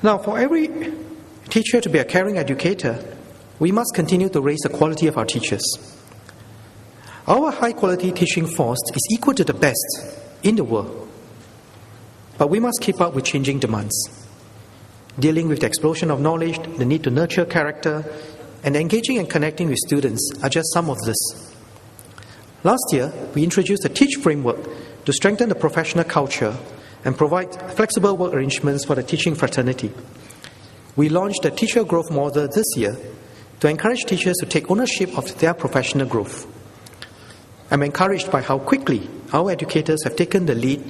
Now, for every teacher to be a caring educator, we must continue to raise the quality of our teachers. Our high-quality teaching force is equal to the best in the world, but we must keep up with changing demands. Dealing with the explosion of knowledge, the need to nurture character, and engaging and connecting with students are just some of this. Last year, we introduced a TEACH framework to strengthen the professional culture and provide flexible work arrangements for the teaching fraternity. We launched a teacher growth model this year to encourage teachers to take ownership of their professional growth. I'm encouraged by how quickly our educators have taken the lead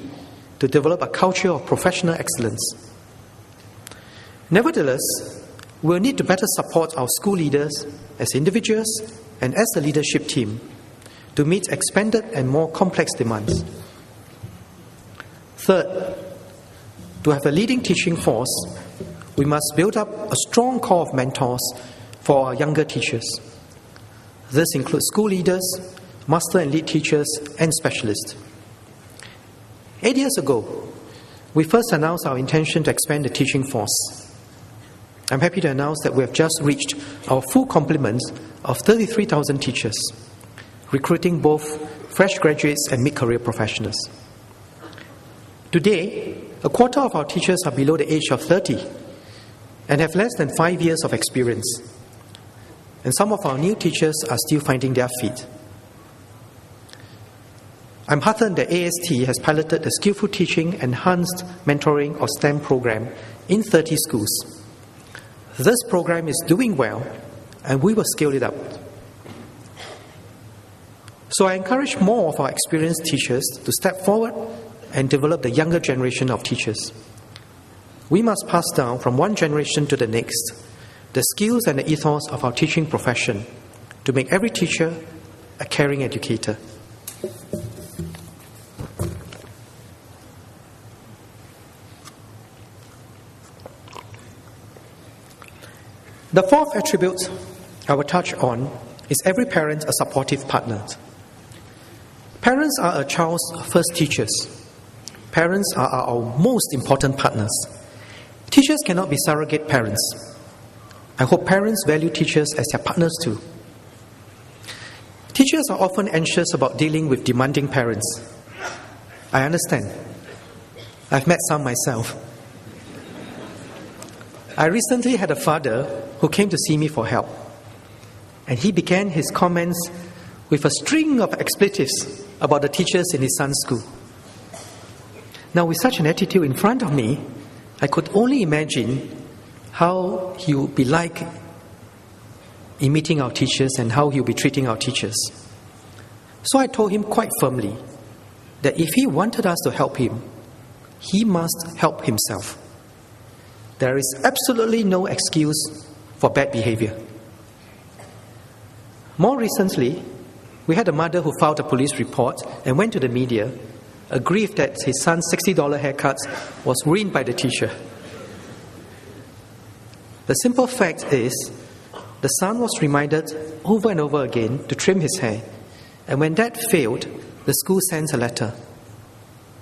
to develop a culture of professional excellence. Nevertheless, we'll need to better support our school leaders as individuals and as a leadership team to meet expanded and more complex demands. Third, to have a leading teaching force, we must build up a strong core of mentors for our younger teachers. This includes school leaders, master and lead teachers, and specialists. 8 years ago, we first announced our intention to expand the teaching force. I'm happy to announce that we have just reached our full complement of 33,000 teachers, recruiting both fresh graduates and mid-career professionals. Today, a quarter of our teachers are below the age of 30 and have less than 5 years of experience. And some of our new teachers are still finding their feet. I'm heartened that AST has piloted the Skillful Teaching Enhanced Mentoring or STEM program in 30 schools. This program is doing well, and we will scale it up. So I encourage more of our experienced teachers to step forward and develop the younger generation of teachers. We must pass down from one generation to the next the skills and the ethos of our teaching profession to make every teacher a caring educator. The fourth attribute I will touch on is every parent a supportive partner. Parents are a child's first teachers. Parents are our most important partners. Teachers cannot be surrogate parents. I hope parents value teachers as their partners too. Teachers are often anxious about dealing with demanding parents. I understand. I've met some myself. I recently had a father who came to see me for help, and he began his comments with a string of expletives about the teachers in his son's school. Now, with such an attitude in front of me, I could only imagine how he would be like in meeting our teachers and how he would be treating our teachers. So I told him quite firmly that if he wanted us to help him, he must help himself. There is absolutely no excuse for bad behavior. More recently, we had a mother who filed a police report and went to the media, aggrieved that his son's $60 haircut was ruined by the teacher. The simple fact is, the son was reminded over and over again to trim his hair, and when that failed, the school sent a letter.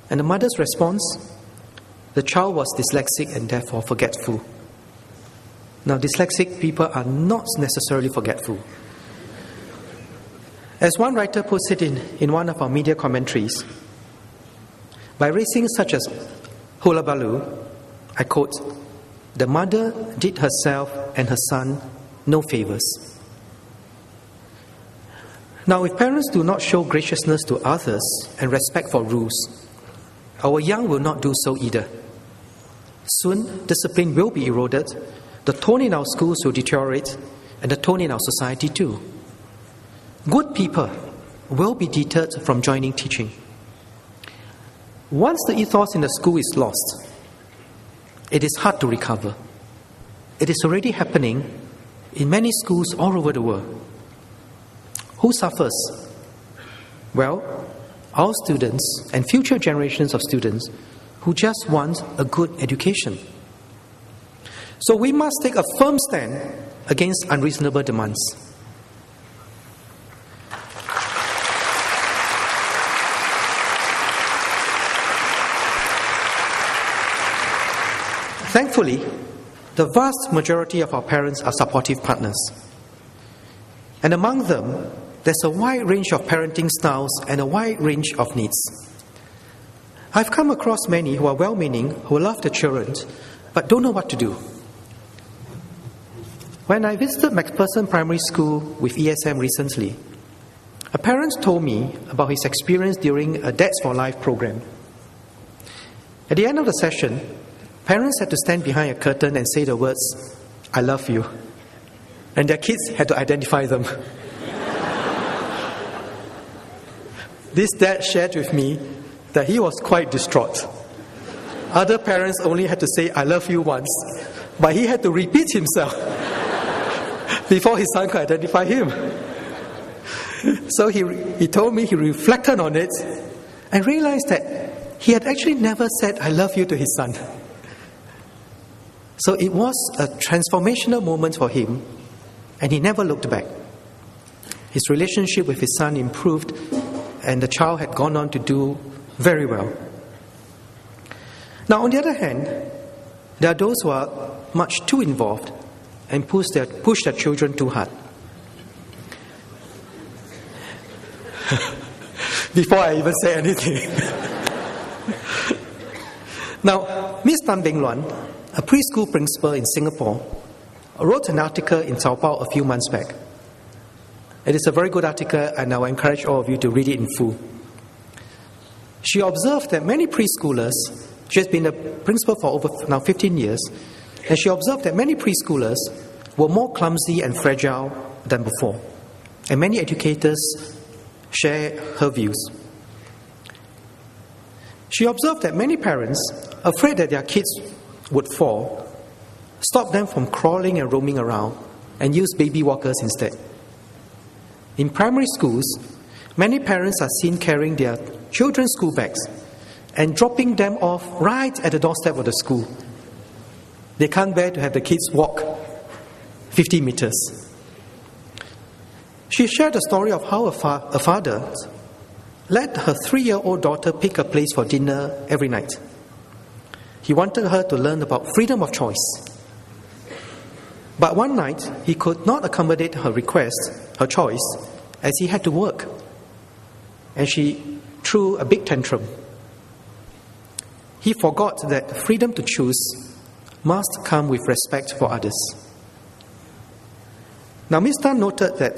And the mother's response? The child was dyslexic and therefore forgetful. Now, dyslexic people are not necessarily forgetful. As one writer puts it in one of our media commentaries, by raising such as hullabaloo, I quote, "The mother did herself and her son no favors." Now, if parents do not show graciousness to others and respect for rules, our young will not do so either. Soon, discipline will be eroded, the tone in our schools will deteriorate, and the tone in our society too. Good people will be deterred from joining teaching. Once the ethos in the school is lost, it is hard to recover. It is already happening in many schools all over the world. Who suffers? Well, our students and future generations of students who just want a good education. So we must take a firm stand against unreasonable demands. Thankfully, the vast majority of our parents are supportive partners. And among them, there's a wide range of parenting styles and a wide range of needs. I've come across many who are well-meaning, who love their children, but don't know what to do. When I visited MacPherson Primary School with ESM recently, a parent told me about his experience during a Dads for Life program. At the end of the session, parents had to stand behind a curtain and say the words, "I love you." And their kids had to identify them. This dad shared with me that he was quite distraught. Other parents only had to say, "I love you" once, but he had to repeat himself before his son could identify him. So he told me he reflected on it and realized that he had actually never said, "I love you" to his son. So it was a transformational moment for him, and he never looked back. His relationship with his son improved, and the child had gone on to do very well. Now, on the other hand, there are those who are much too involved and push their children too hard. Before I even say anything. Now, Ms. Tan Beng Luan, a preschool principal in Singapore, wrote an article in Sao Paulo a few months back. It is a very good article, and I will encourage all of you to read it in full. She observed that many preschoolers, she has been a principal for over now 15 years, and she observed that many preschoolers were more clumsy and fragile than before. And many educators share her views. She observed that many parents, afraid that their kids would fall, stop them from crawling and roaming around and use baby walkers instead. In primary schools, many parents are seen carrying their children's school bags and dropping them off right at the doorstep of the school. They can't bear to have the kids walk 50 meters. She shared a story of how a father let her 3-year-old daughter pick a place for dinner every night. He wanted her to learn about freedom of choice. But one night, he could not accommodate her request, her choice, as he had to work. And she threw a big tantrum. He forgot that freedom to choose must come with respect for others. Now, Ms. Tan noted that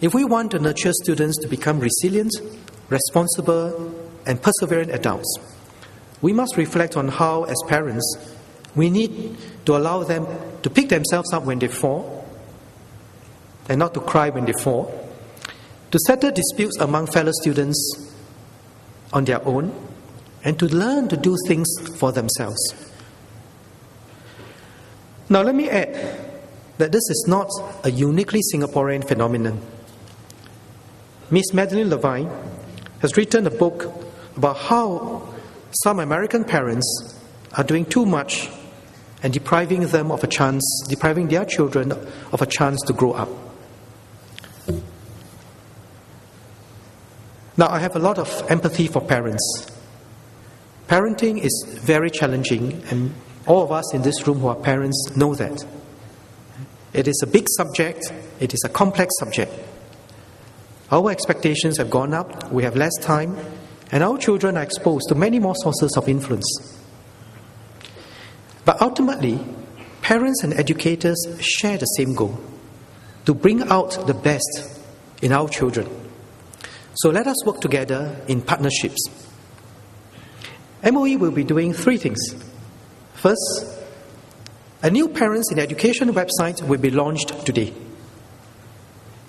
if we want to nurture students to become resilient, responsible, and perseverant adults, we must reflect on how, as parents, we need to allow them to pick themselves up when they fall, and not to cry when they fall, to settle disputes among fellow students on their own, and to learn to do things for themselves. Now, let me add that this is not a uniquely Singaporean phenomenon. Ms. Madeline Levine has written a book about how some American parents are doing too much and depriving their children of a chance to grow up. Now, I have a lot of empathy for parents. Parenting is very challenging, and all of us in this room who are parents know that. It is a big subject, it is a complex subject. Our expectations have gone up, we have less time, and our children are exposed to many more sources of influence. But ultimately, parents and educators share the same goal: to bring out the best in our children. So let us work together in partnerships. MOE will be doing 3 things. First, a new Parents in Education website will be launched today.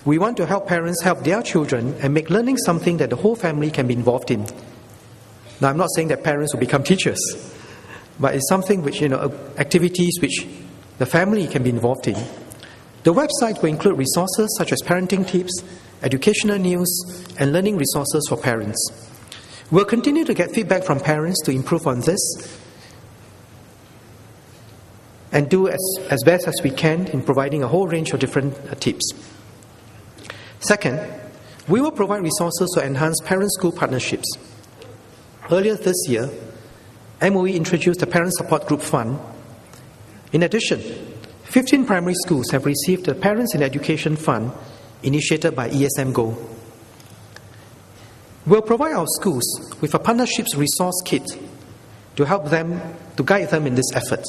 We want to help parents help their children and make learning something that the whole family can be involved in. Now, I'm not saying that parents will become teachers, but it's something which, activities which the family can be involved in. The website will include resources such as parenting tips, educational news, and learning resources for parents. We'll continue to get feedback from parents to improve on this and do as best as we can in providing a whole range of different tips. Second, we will provide resources to enhance parent-school partnerships. Earlier this year, MOE introduced the Parent Support Group Fund. In addition, 15 primary schools have received the Parents in Education Fund initiated by ESM Go. We'll provide our schools with a partnerships resource kit to help them, to guide them in this effort.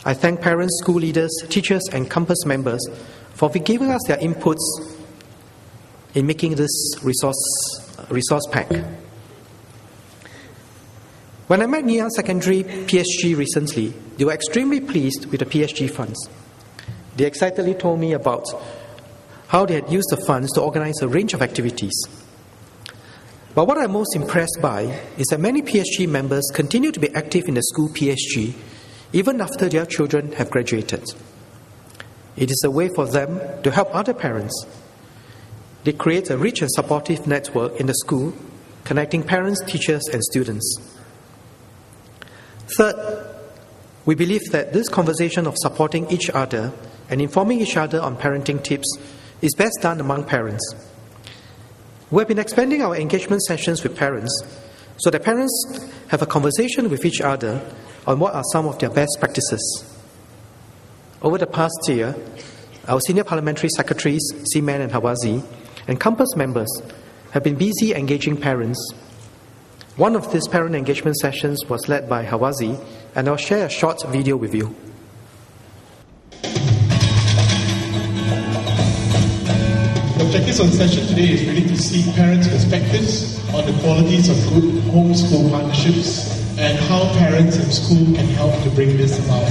I thank parents, school leaders, teachers, and campus members for giving us their inputs in making this resource pack. When I met Ngee Ann Secondary PSG recently, they were extremely pleased with the PSG funds. They excitedly told me about how they had used the funds to organize a range of activities. But what I'm most impressed by is that many PSG members continue to be active in the school PSG even after their children have graduated. It is a way for them to help other parents. They create a rich and supportive network in the school, connecting parents, teachers, and students. Third, we believe that this conversation of supporting each other and informing each other on parenting tips is best done among parents. We have been expanding our engagement sessions with parents so that parents have a conversation with each other on what are some of their best practices. Over the past year, our senior parliamentary secretaries, Seaman and Hawazi, and campus members have been busy engaging parents. One of these parent engagement sessions was led by Hawazi, and I'll share a short video with you. The objectives of the session today is really to see parents' perspectives on the qualities of good home-school partnerships and how parents and school can help to bring this about.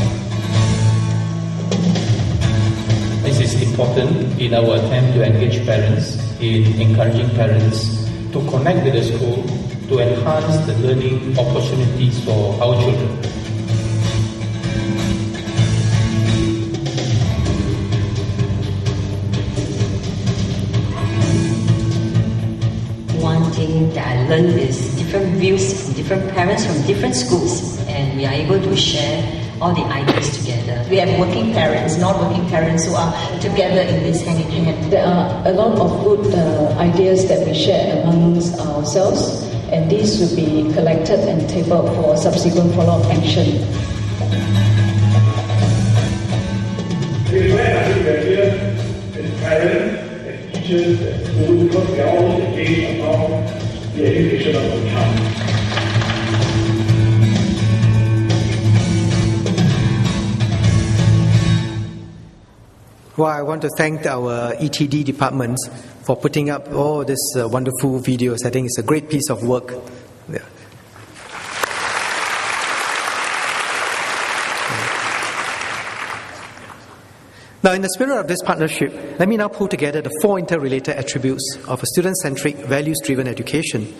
This is important in our attempt to engage parents, in encouraging parents to connect with the school to enhance the learning opportunities for our children. One thing that I learned is different views from different parents from different schools, and we are able to share all the ideas together. We have working parents, non-working parents who are together in this hand in hand. There are a lot of good ideas that we share amongst ourselves, and these will be collected and tabled for subsequent follow-up action. We plan, I think, that here as parents, as teachers, as schools, because we are all engaged about the education of our child. Well, I want to thank our ETD department for putting up all these wonderful videos. I think it's a great piece of work. Yeah. Now, in the spirit of this partnership, let me now pull together the 4 interrelated attributes of a student-centric, values-driven education